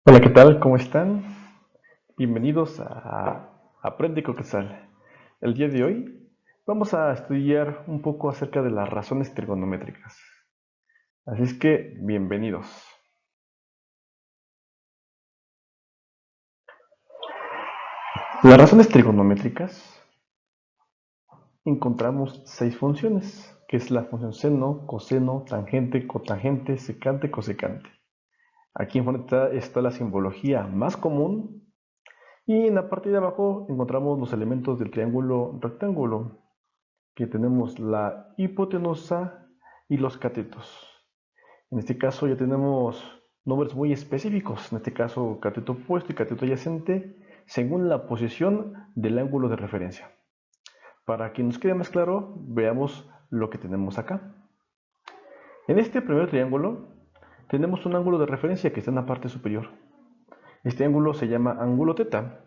Hola, ¿qué tal? ¿Cómo están? Bienvenidos a Aprende Coquesal. El día de hoy vamos a estudiar un poco acerca de las razones trigonométricas. Así es que, bienvenidos. Las razones trigonométricas encontramos 6 funciones, que es la función seno, coseno, tangente, cotangente, secante, cosecante. Aquí en frente está la simbología más común. Y en la parte de abajo encontramos los elementos del triángulo rectángulo, que tenemos la hipotenusa y los catetos. En este caso ya tenemos nombres muy específicos, en este caso cateto opuesto y cateto adyacente, según la posición del ángulo de referencia. Para que nos quede más claro, veamos lo que tenemos acá. En este primer triángulo tenemos un ángulo de referencia que está en la parte superior. Este ángulo se llama ángulo teta.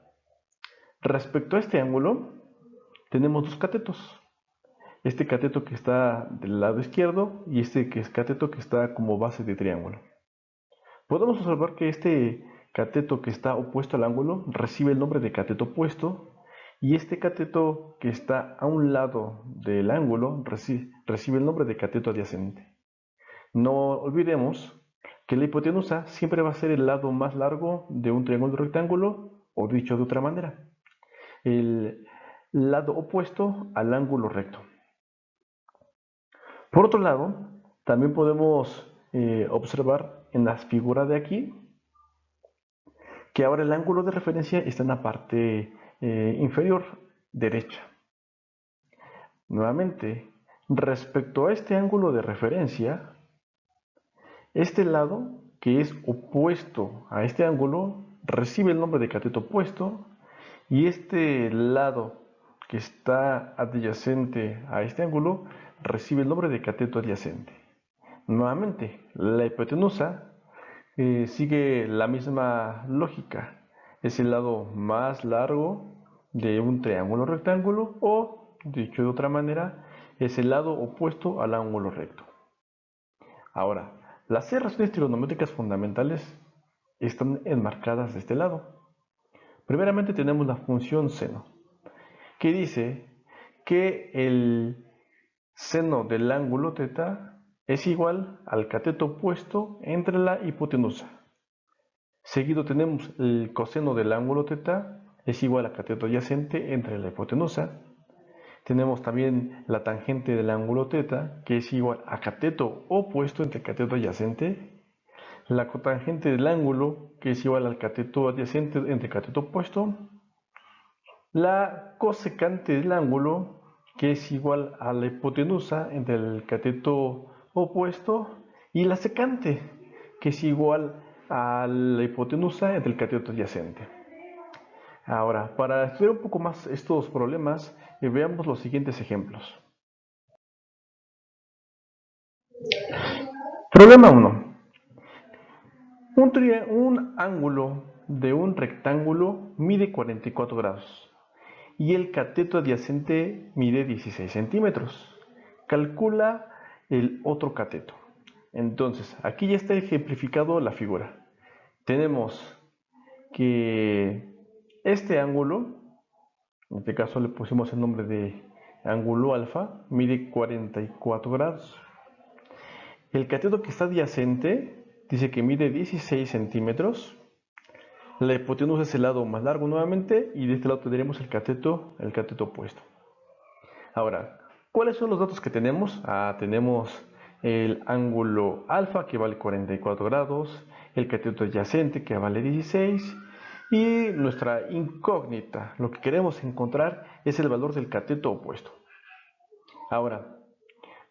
Respecto a este ángulo, tenemos dos catetos. Este cateto que está del lado izquierdo y este que es cateto que está como base de triángulo. Podemos observar que este cateto que está opuesto al ángulo recibe el nombre de cateto opuesto, y este cateto que está a un lado del ángulo recibe el nombre de cateto adyacente. No olvidemos que la hipotenusa siempre va a ser el lado más largo de un triángulo rectángulo, o dicho de otra manera, el lado opuesto al ángulo recto. Por otro lado, también podemos observar en la figura de aquí que ahora el ángulo de referencia está en la parte inferior derecha. Nuevamente, respecto a este ángulo de referencia, este lado que es opuesto a este ángulo recibe el nombre de cateto opuesto, y este lado que está adyacente a este ángulo recibe el nombre de cateto adyacente. Nuevamente, la hipotenusa sigue la misma lógica. Es el lado más largo de un triángulo rectángulo, o, dicho de otra manera, es el lado opuesto al ángulo recto. Ahora, las 6 razones trigonométricas fundamentales están enmarcadas de este lado. Primeramente tenemos la función seno, que dice que el seno del ángulo θ es igual al cateto opuesto entre la hipotenusa. Seguido tenemos el coseno del ángulo θ es igual a cateto adyacente entre la hipotenusa. Tenemos también la tangente del ángulo θ, que es igual a cateto opuesto entre cateto adyacente. La cotangente del ángulo, que es igual al cateto adyacente entre cateto opuesto. La cosecante del ángulo, que es igual a la hipotenusa entre el cateto opuesto, y la secante, que es igual a la hipotenusa entre el cateto adyacente. Ahora, para estudiar un poco más estos problemas, veamos los siguientes ejemplos. Problema 1. Un ángulo de un rectángulo mide 44 grados y el cateto adyacente mide 16 centímetros. Calcula el otro cateto. Entonces, aquí ya está ejemplificado la figura. Tenemos que este ángulo, en este caso le pusimos el nombre de ángulo alfa, mide 44 grados. El cateto que está adyacente dice que mide 16 centímetros. La hipotenusa es el lado más largo nuevamente, y de este lado tendremos el cateto opuesto. Ahora, ¿cuáles son los datos que tenemos? Tenemos el ángulo alfa, que vale 44 grados, el cateto adyacente, que vale 16, y nuestra incógnita. Lo que queremos encontrar es el valor del cateto opuesto. Ahora,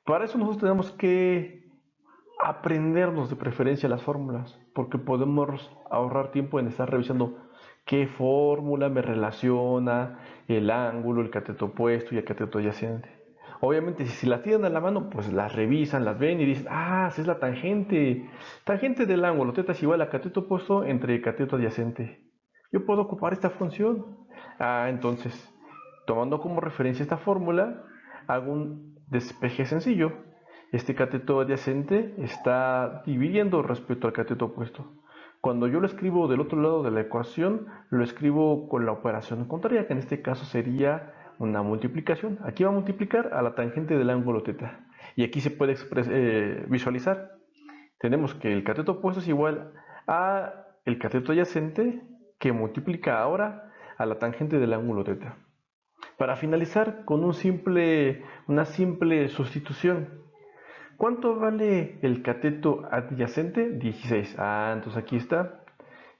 para eso nosotros tenemos que aprendernos de preferencia las fórmulas, porque podemos ahorrar tiempo en estar revisando qué fórmula me relaciona el ángulo, el cateto opuesto y el cateto adyacente. Obviamente, si la tienen a la mano, pues las revisan, las ven y dicen, esa es la tangente. Tangente del ángulo θ es igual a cateto opuesto entre cateto adyacente. Yo puedo ocupar esta función. Entonces, tomando como referencia esta fórmula, hago un despeje sencillo. Este cateto adyacente está dividiendo respecto al cateto opuesto. Cuando yo lo escribo del otro lado de la ecuación, lo escribo con la operación contraria, que en este caso sería una multiplicación. Aquí va a multiplicar a la tangente del ángulo θ. Y aquí se puede visualizar. Tenemos que el cateto opuesto es igual a el cateto adyacente que multiplica ahora a la tangente del ángulo θ. Para finalizar con una simple sustitución. ¿Cuánto vale el cateto adyacente? 16. Entonces aquí está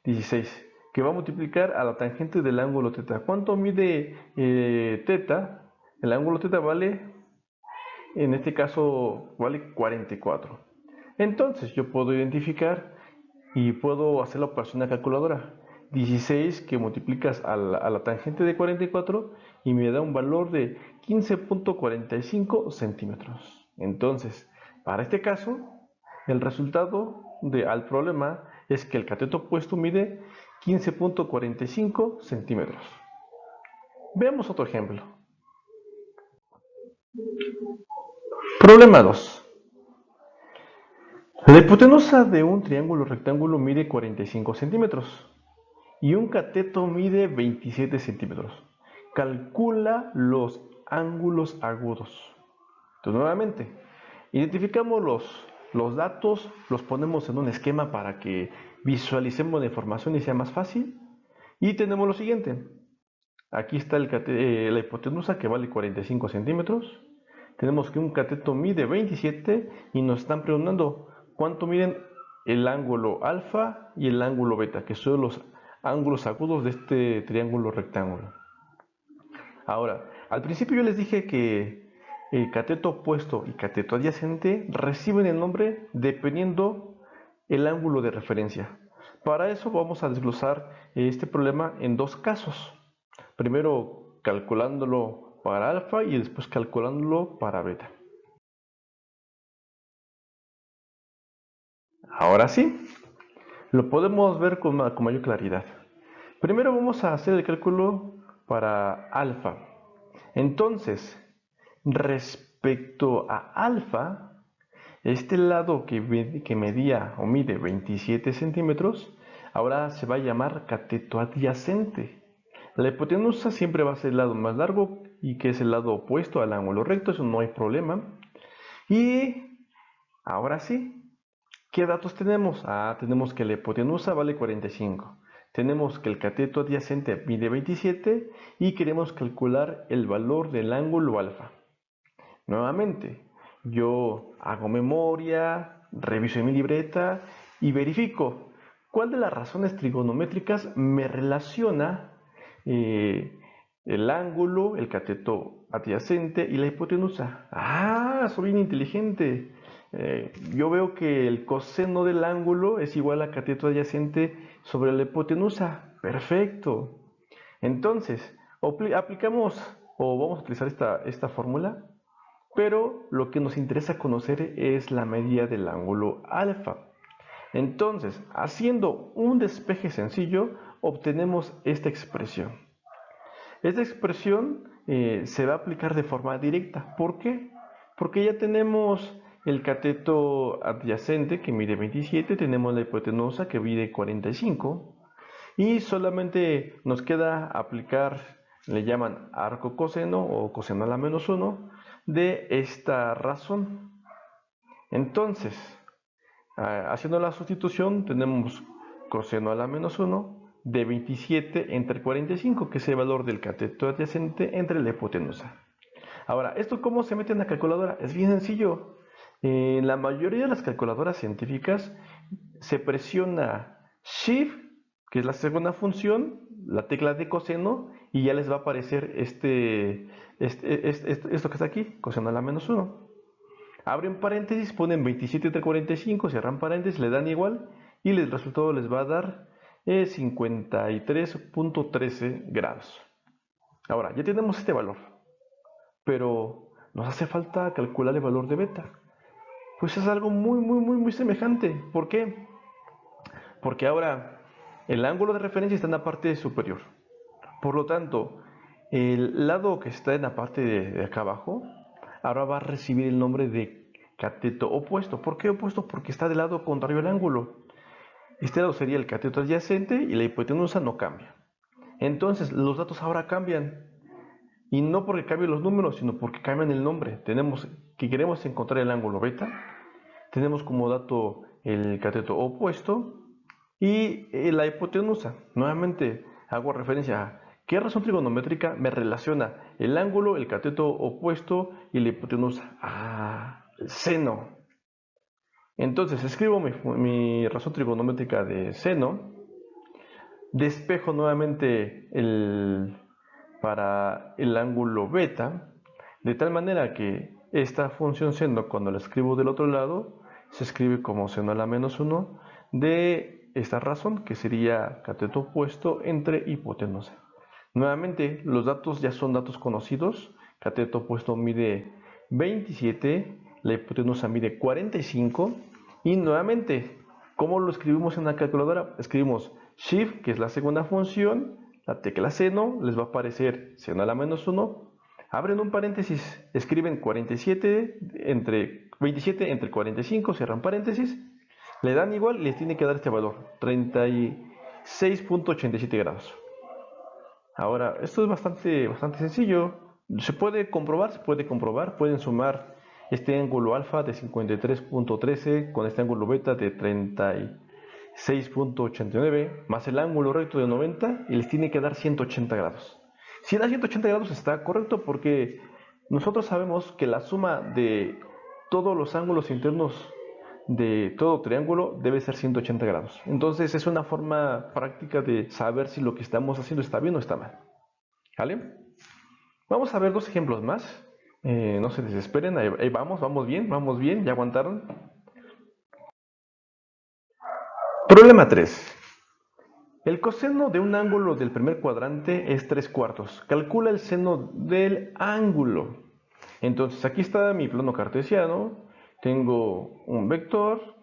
16, que va a multiplicar a la tangente del ángulo θ. ¿Cuánto mide θ? El ángulo θ vale, en este caso, vale 44. Entonces yo puedo identificar y puedo hacer la operación de calculadora. 16 que multiplicas a la tangente de 44 y me da un valor de 15.45 centímetros. Entonces, para este caso, el resultado al problema es que el cateto opuesto mide 15.45 centímetros. Veamos otro ejemplo. Problema 2. La hipotenusa de un triángulo rectángulo mide 45 centímetros y un cateto mide 27 centímetros. Calcula los ángulos agudos. Entonces, nuevamente, identificamos los datos, los ponemos en un esquema para que visualicemos la información y sea más fácil. Y tenemos lo siguiente. Aquí está la hipotenusa que vale 45 centímetros. Tenemos que un cateto mide 27 y nos están preguntando cuánto miden el ángulo alfa y el ángulo beta, que son los ángulos agudos de este triángulo rectángulo. Ahora, al principio yo les dije que el cateto opuesto y cateto adyacente reciben el nombre dependiendo el ángulo de referencia. Para eso vamos a desglosar este problema en dos casos. Primero calculándolo para alfa y después calculándolo para beta. Ahora sí, lo podemos ver con mayor claridad. Primero vamos a hacer el cálculo para alfa. Entonces, respecto a alfa, este lado que medía o mide 27 centímetros, ahora se va a llamar cateto adyacente. La hipotenusa siempre va a ser el lado más largo y que es el lado opuesto al ángulo recto, eso no hay problema. Y ahora sí, ¿qué datos tenemos? Tenemos que la hipotenusa vale 45. Tenemos que el cateto adyacente mide 27 y queremos calcular el valor del ángulo alfa. Nuevamente, yo hago memoria, reviso en mi libreta y verifico cuál de las razones trigonométricas me relaciona el ángulo, el cateto adyacente y la hipotenusa. Soy bien inteligente. Yo veo que el coseno del ángulo es igual a cateto adyacente sobre la hipotenusa. Perfecto. Entonces, aplicamos o vamos a utilizar esta fórmula, pero lo que nos interesa conocer es la medida del ángulo alfa. Entonces, haciendo un despeje sencillo, obtenemos esta expresión. Esta expresión se va a aplicar de forma directa. ¿Por qué? Porque ya tenemos el cateto adyacente que mide 27, tenemos la hipotenusa que mide 45 y solamente nos queda aplicar, le llaman arco coseno o coseno a la menos 1 de esta razón. Entonces, haciendo la sustitución tenemos coseno a la menos 1 de 27 entre 45, que es el valor del cateto adyacente entre la hipotenusa. Ahora, ¿esto cómo se mete en la calculadora? Es bien sencillo. En la mayoría de las calculadoras científicas se presiona Shift, que es la segunda función, la tecla de coseno, y ya les va a aparecer esto que está aquí, coseno a la menos 1. Abren paréntesis, ponen 27 entre 45, cierran paréntesis, le dan igual y el resultado les va a dar 53.13 grados. Ahora, ya tenemos este valor, pero nos hace falta calcular el valor de beta. Pues es algo muy semejante. ¿Por qué? Porque ahora el ángulo de referencia está en la parte superior. Por lo tanto, el lado que está en la parte de acá abajo, ahora va a recibir el nombre de cateto opuesto. ¿Por qué opuesto? Porque está del lado contrario al ángulo. Este lado sería el cateto adyacente y la hipotenusa no cambia. Entonces, los datos ahora cambian. Y no porque cambien los números, sino porque cambian el nombre. Tenemos que queremos encontrar el ángulo beta. Tenemos como dato el cateto opuesto y la hipotenusa. Nuevamente hago referencia a qué razón trigonométrica me relaciona el ángulo, el cateto opuesto y la hipotenusa. El seno. Entonces escribo mi razón trigonométrica de seno. Despejo nuevamente para el ángulo beta, de tal manera que esta función seno, cuando la escribo del otro lado, se escribe como seno a la menos 1 de esta razón, que sería cateto opuesto entre hipotenusa. Nuevamente, los datos ya son datos conocidos. Cateto opuesto mide 27, la hipotenusa mide 45, y nuevamente, ¿cómo lo escribimos en la calculadora? Escribimos Shift, que es la segunda función, la tecla seno, les va a aparecer seno a la menos 1, abren un paréntesis, escriben 47 entre 27 entre 45, cierran paréntesis, le dan igual y les tiene que dar este valor, 36.87 grados. Ahora, esto es bastante sencillo. Se puede comprobar, pueden sumar este ángulo alfa de 53.13 con este ángulo beta de 36.89 más el ángulo recto de 90 y les tiene que dar 180 grados. Si da 180 grados está correcto porque nosotros sabemos que la suma de todos los ángulos internos de todo triángulo debe ser 180 grados. Entonces es una forma práctica de saber si lo que estamos haciendo está bien o está mal. ¿Vale? Vamos a ver dos ejemplos más. No se desesperen, ahí vamos bien, ya aguantaron. Problema 3. El coseno de un ángulo del primer cuadrante es 3/4. Calcula el seno del ángulo. Entonces aquí está mi plano cartesiano. Tengo un vector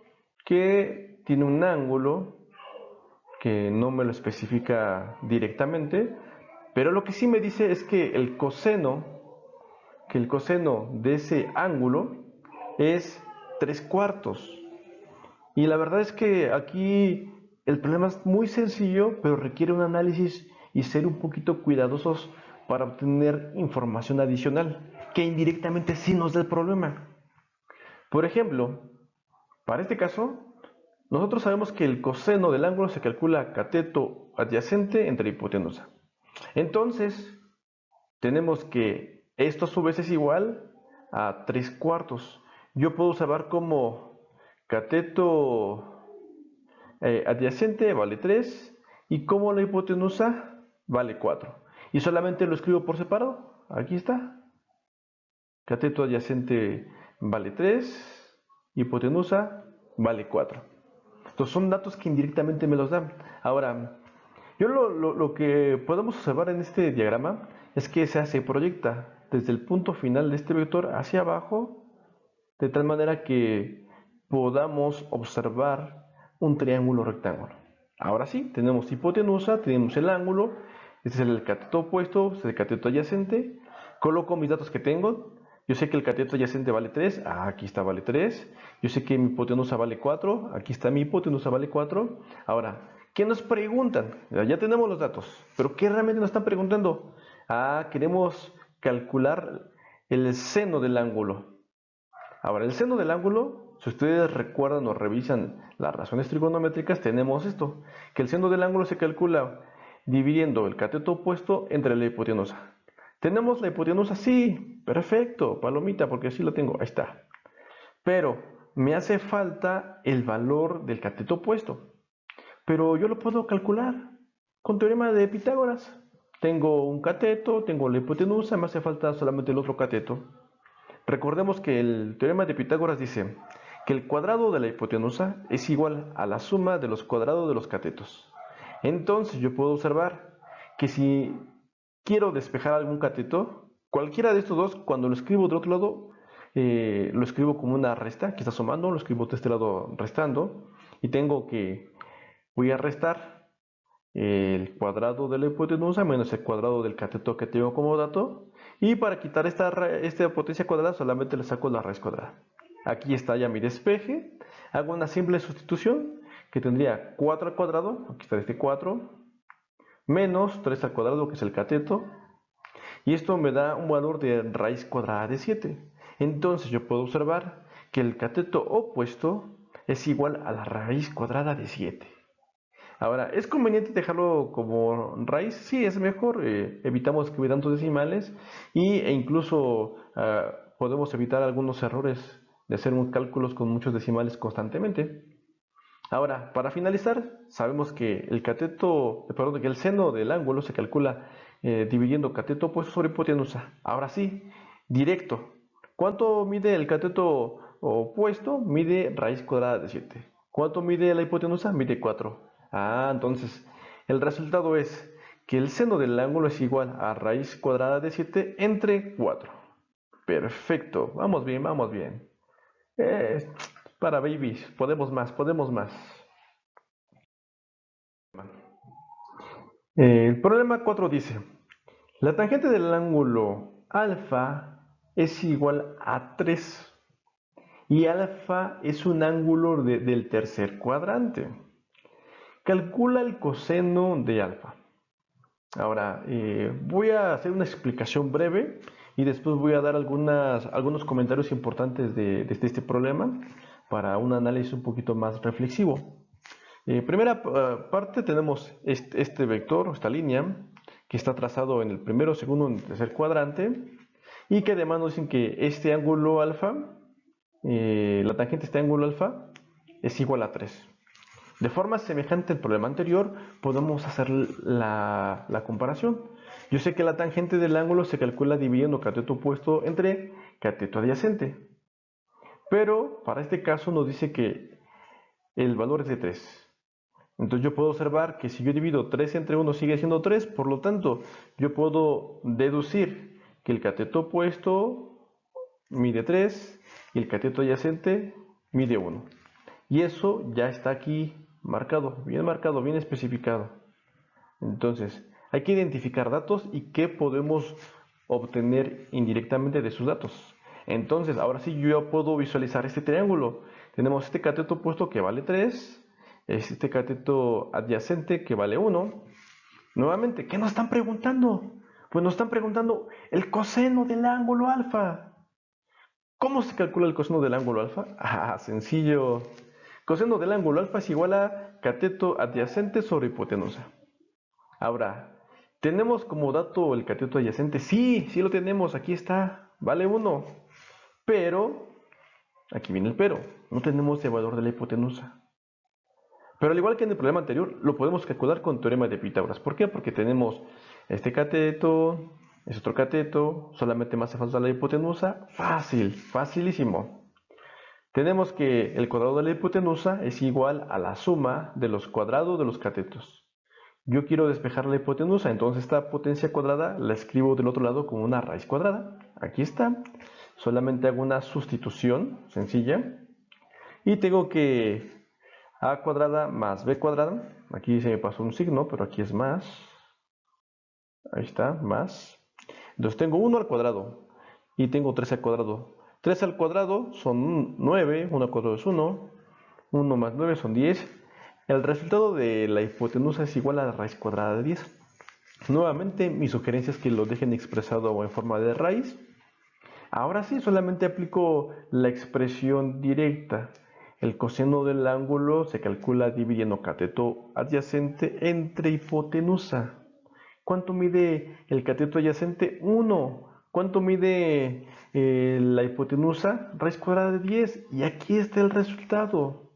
que tiene un ángulo que no me lo especifica directamente, pero lo que sí me dice es que el coseno de ese ángulo es 3/4. Y la verdad es que aquí el problema es muy sencillo, pero requiere un análisis y ser un poquito cuidadosos para obtener información adicional, que indirectamente sí nos da el problema. Por ejemplo, para este caso, nosotros sabemos que el coseno del ángulo se calcula cateto adyacente entre hipotenusa. Entonces, tenemos que esto a su vez es igual a 3/4. Yo puedo observar como cateto adyacente vale 3 y como la hipotenusa vale 4. Y solamente lo escribo por separado. Aquí está. Cateto adyacente vale 3, hipotenusa vale 4. Entonces son datos que indirectamente me los dan. Ahora, yo lo que podemos observar en este diagrama es que se proyecta desde el punto final de este vector hacia abajo, de tal manera que podamos observar un triángulo rectángulo. Ahora sí, tenemos hipotenusa, tenemos el ángulo, este es el cateto opuesto, este es el cateto adyacente, coloco mis datos que tengo, yo sé que el cateto adyacente vale 3, aquí está vale 3, yo sé que mi hipotenusa vale 4, aquí está mi hipotenusa vale 4, ahora, ¿qué nos preguntan? Ya tenemos los datos, pero ¿qué realmente nos están preguntando? Queremos calcular el seno del ángulo. Ahora, el seno del ángulo, si ustedes recuerdan o revisan las razones trigonométricas, tenemos esto, que el seno del ángulo se calcula dividiendo el cateto opuesto entre la hipotenusa. ¿Tenemos la hipotenusa? Sí, perfecto, palomita, porque así la tengo, ahí está. Pero me hace falta el valor del cateto opuesto. Pero yo lo puedo calcular con teorema de Pitágoras. Tengo un cateto, tengo la hipotenusa, me hace falta solamente el otro cateto. Recordemos que el teorema de Pitágoras dice que el cuadrado de la hipotenusa es igual a la suma de los cuadrados de los catetos. Entonces yo puedo observar que si quiero despejar algún cateto, cualquiera de estos dos, cuando lo escribo del otro lado, lo escribo como una resta, que está sumando, lo escribo de este lado restando, y tengo que, voy a restar el cuadrado de la hipotenusa menos el cuadrado del cateto que tengo como dato, y para quitar esta potencia cuadrada solamente le saco la raíz cuadrada. Aquí está ya mi despeje, hago una simple sustitución, que tendría 4 al cuadrado, aquí está este 4, menos 3 al cuadrado, que es el cateto, y esto me da un valor de raíz cuadrada de 7. Entonces yo puedo observar que el cateto opuesto es igual a la raíz cuadrada de 7. Ahora, ¿es conveniente dejarlo como raíz? Sí, es mejor, evitamos que hubiera tantos decimales e incluso podemos evitar algunos errores de hacer cálculos con muchos decimales constantemente. Ahora, para finalizar, sabemos que que el seno del ángulo se calcula dividiendo cateto opuesto sobre hipotenusa. Ahora sí, directo. ¿Cuánto mide el cateto opuesto? Mide raíz cuadrada de 7. ¿Cuánto mide la hipotenusa? Mide 4. Entonces, el resultado es que el seno del ángulo es igual a raíz cuadrada de 7 entre 4. Perfecto, vamos bien, vamos bien. Eh, para babies, podemos más, podemos más. El problema 4 dice, la tangente del ángulo alfa es igual a 3 y alfa es un ángulo del tercer cuadrante. Calcula el coseno de alfa. Ahora, voy a hacer una explicación breve y después voy a dar algunos comentarios importantes de este problema para un análisis un poquito más reflexivo. Primera parte tenemos este vector, esta línea, que está trazado en el primero, segundo y tercer cuadrante, y que además nos dicen que este ángulo alfa, la tangente de este ángulo alfa, es igual a 3. De forma semejante al problema anterior, podemos hacer la comparación. Yo sé que la tangente del ángulo se calcula dividiendo cateto opuesto entre cateto adyacente, pero para este caso nos dice que el valor es de 3. Entonces yo puedo observar que si yo divido 3 entre 1 sigue siendo 3, por lo tanto yo puedo deducir que el cateto opuesto mide 3 y el cateto adyacente mide 1. Y eso ya está aquí marcado, bien especificado. Entonces hay que identificar datos y qué podemos obtener indirectamente de sus datos. Entonces ahora sí yo ya puedo visualizar este triángulo. Tenemos este cateto opuesto que vale 3. Es este cateto adyacente que vale 1. Nuevamente, ¿qué nos están preguntando? Pues nos están preguntando el coseno del ángulo alfa. ¿Cómo se calcula el coseno del ángulo alfa? Sencillo. Coseno del ángulo alfa es igual a cateto adyacente sobre hipotenusa. Ahora, ¿tenemos como dato el cateto adyacente? Sí, sí lo tenemos, aquí está, vale 1. Pero, aquí viene el pero, no tenemos el valor de la hipotenusa. Pero al igual que en el problema anterior, lo podemos calcular con teorema de Pitágoras. ¿Por qué? Porque tenemos este cateto, es otro cateto, solamente me hace falta la hipotenusa. Fácil, facilísimo. Tenemos que el cuadrado de la hipotenusa es igual a la suma de los cuadrados de los catetos. Yo quiero despejar la hipotenusa, entonces esta potencia cuadrada la escribo del otro lado como una raíz cuadrada. Aquí está. Solamente hago una sustitución sencilla. Y tengo que a cuadrada más b cuadrada. Aquí se me pasó un signo, pero aquí es más. Ahí está, más. Entonces tengo 1 al cuadrado y tengo 3 al cuadrado. 3 al cuadrado son 9, 1 al cuadrado es 1, 1 más 9 son 10. El resultado de la hipotenusa es igual a la raíz cuadrada de 10. Nuevamente, mi sugerencia es que lo dejen expresado en forma de raíz. Ahora sí, solamente aplico la expresión directa. El coseno del ángulo se calcula dividiendo cateto adyacente entre hipotenusa. ¿Cuánto mide el cateto adyacente? 1. ¿Cuánto mide la hipotenusa? Raíz cuadrada de 10. Y aquí está el resultado.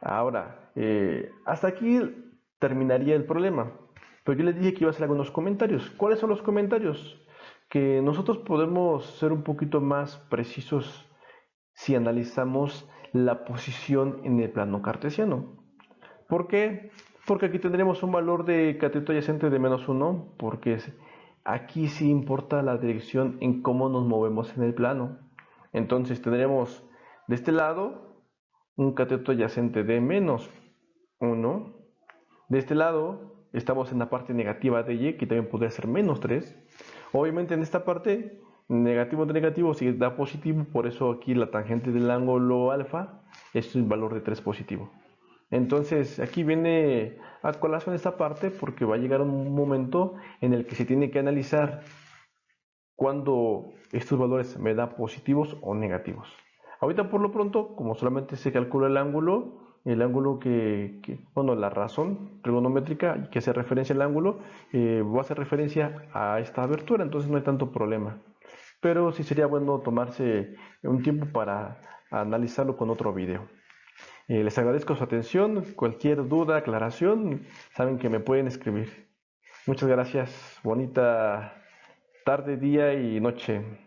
Ahora, hasta aquí terminaría el problema. Pero yo les dije que iba a hacer algunos comentarios. ¿Cuáles son los comentarios? Que nosotros podemos ser un poquito más precisos si analizamos la posición en el plano cartesiano. ¿Por qué? Porque aquí tendremos un valor de cateto adyacente de menos 1, porque aquí sí importa la dirección en cómo nos movemos en el plano. Entonces tendremos de este lado un cateto adyacente de menos 1. De este lado estamos en la parte negativa de y, que también podría ser menos 3. Obviamente en esta parte, negativo de negativo sí da positivo, por eso aquí la tangente del ángulo alfa es un valor de 3 positivo. Entonces, aquí viene a colación esta parte porque va a llegar un momento en el que se tiene que analizar cuando estos valores me dan positivos o negativos. Ahorita por lo pronto, como solamente se calcula el ángulo bueno, la razón trigonométrica que hace referencia al ángulo, va a hacer referencia a esta abertura, entonces no hay tanto problema. Pero sí sería bueno tomarse un tiempo para analizarlo con otro video. Les agradezco su atención, cualquier duda, aclaración, saben que me pueden escribir. Muchas gracias, bonita tarde, día y noche.